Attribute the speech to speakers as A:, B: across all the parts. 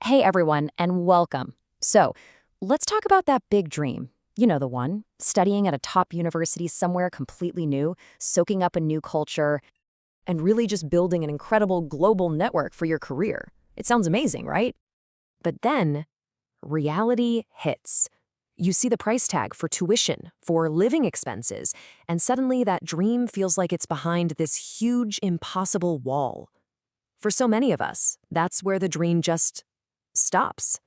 A: Hey everyone, and welcome. So, let's talk about that big dream. You know the one, studying at a top university somewhere completely new, soaking up a new culture, and really just building an incredible global network for your career. It sounds amazing, right? But then, reality hits. You see the price tag for tuition, for living expenses, and suddenly that dream feels like it's behind this huge, impossible wall. For so many of us, that's where the dream just stops.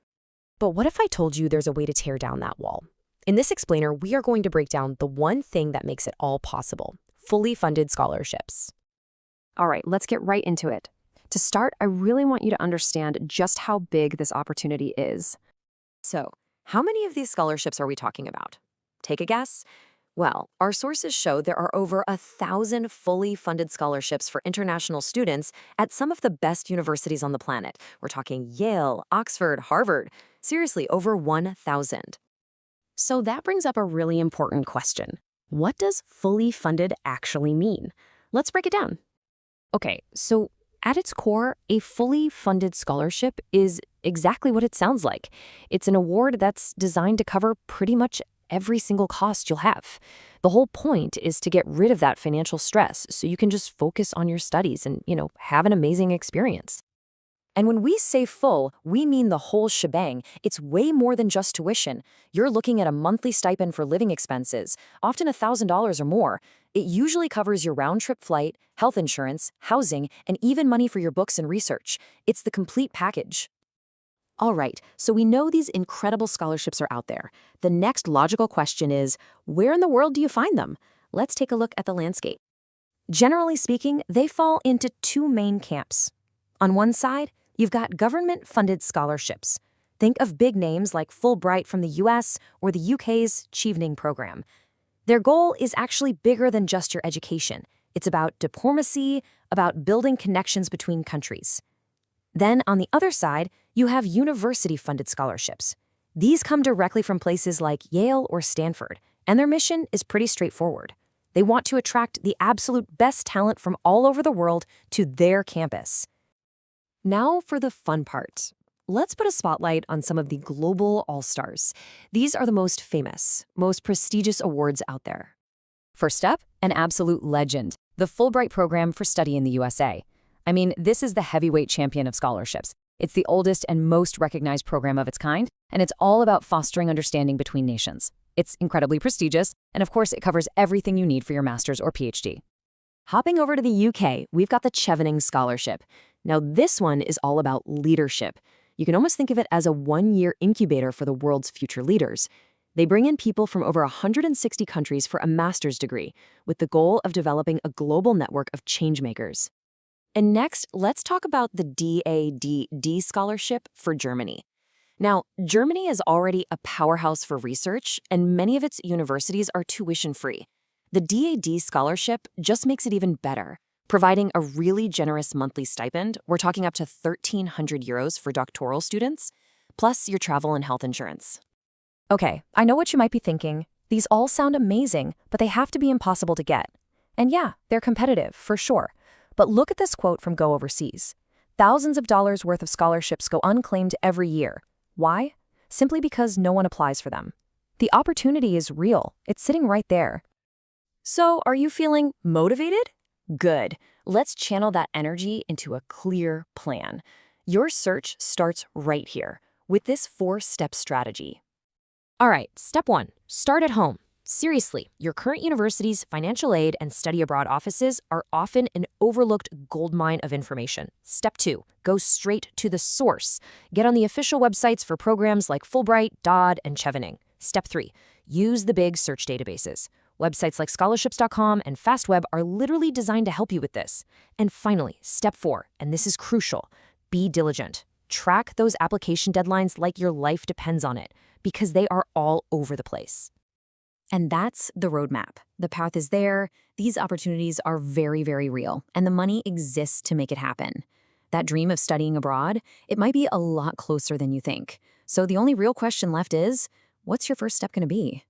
A: But what if I told you there's a way to tear down that wall? In this explainer, we are going to break down the one thing that makes it all possible: fully funded scholarships. All right, let's get right into it. To start, I really want you to understand just how big this opportunity is. So, how many of these scholarships are we talking about? Take a guess? Well, our sources show there are over 1,000 fully funded scholarships for international students at some of the best universities on the planet. We're talking Yale, Oxford, Harvard. Seriously, over 1,000. So that brings up a really important question. What does fully funded actually mean? Let's break it down. Okay, so at its core, a fully funded scholarship is exactly what it sounds like. It's an award that's designed to cover pretty much every single cost you'll have. The whole point is to get rid of that financial stress so you can just focus on your studies and, have an amazing experience. And when we say full, we mean the whole shebang. It's way more than just tuition. You're looking at a monthly stipend for living expenses, often $1,000 or more. It usually covers your round-trip flight, health insurance, housing, and even money for your books and research. It's the complete package. All right, so we know these incredible scholarships are out there. The next logical question is, where in the world do you find them? Let's take a look at the landscape. Generally speaking, they fall into two main camps. On one side, you've got government-funded scholarships. Think of big names like Fulbright from the US or the UK's Chevening program. Their goal is actually bigger than just your education. It's about diplomacy, about building connections between countries. Then, on the other side, you have university-funded scholarships. These come directly from places like Yale or Stanford, and their mission is pretty straightforward. They want to attract the absolute best talent from all over the world to their campus. Now for the fun part. Let's put a spotlight on some of the global all-stars. These are the most famous, most prestigious awards out there. First up, an absolute legend, the Fulbright program for study in the USA. I mean, this is the heavyweight champion of scholarships. It's the oldest and most recognized program of its kind, and it's all about fostering understanding between nations. It's incredibly prestigious, and of course, it covers everything you need for your master's or PhD. Hopping over to the UK, we've got the Chevening Scholarship. Now, this one is all about leadership. You can almost think of it as a one-year incubator for the world's future leaders. They bring in people from over 160 countries for a master's degree, with the goal of developing a global network of changemakers. And next, let's talk about the DAAD scholarship for Germany. Now, Germany is already a powerhouse for research, and many of its universities are tuition-free. The DAAD scholarship just makes it even better, providing a really generous monthly stipend. We're talking up to 1,300 euros for doctoral students, plus your travel and health insurance. Okay, I know what you might be thinking. These all sound amazing, but they have to be impossible to get. And yeah, they're competitive, for sure. But look at this quote from Go Overseas. Thousands of dollars worth of scholarships go unclaimed every year. Why? Simply because no one applies for them. The opportunity is real. It's sitting right there. So, are you feeling motivated? Good. Let's channel that energy into a clear plan. Your search starts right here with this 4-step strategy. All right, step 1, start at home. Seriously, your current university's financial aid and study abroad offices are often an overlooked goldmine of information. Step 2, go straight to the source. Get on the official websites for programs like Fulbright, DAAD, and Chevening. Step 3, use the big search databases. Websites like scholarships.com and FastWeb are literally designed to help you with this. And finally, step 4, and this is crucial, be diligent. Track those application deadlines like your life depends on it, because they are all over the place. And that's the roadmap. The path is there, these opportunities are very, very real, and the money exists to make it happen. That dream of studying abroad, it might be a lot closer than you think. So the only real question left is, what's your first step going to be?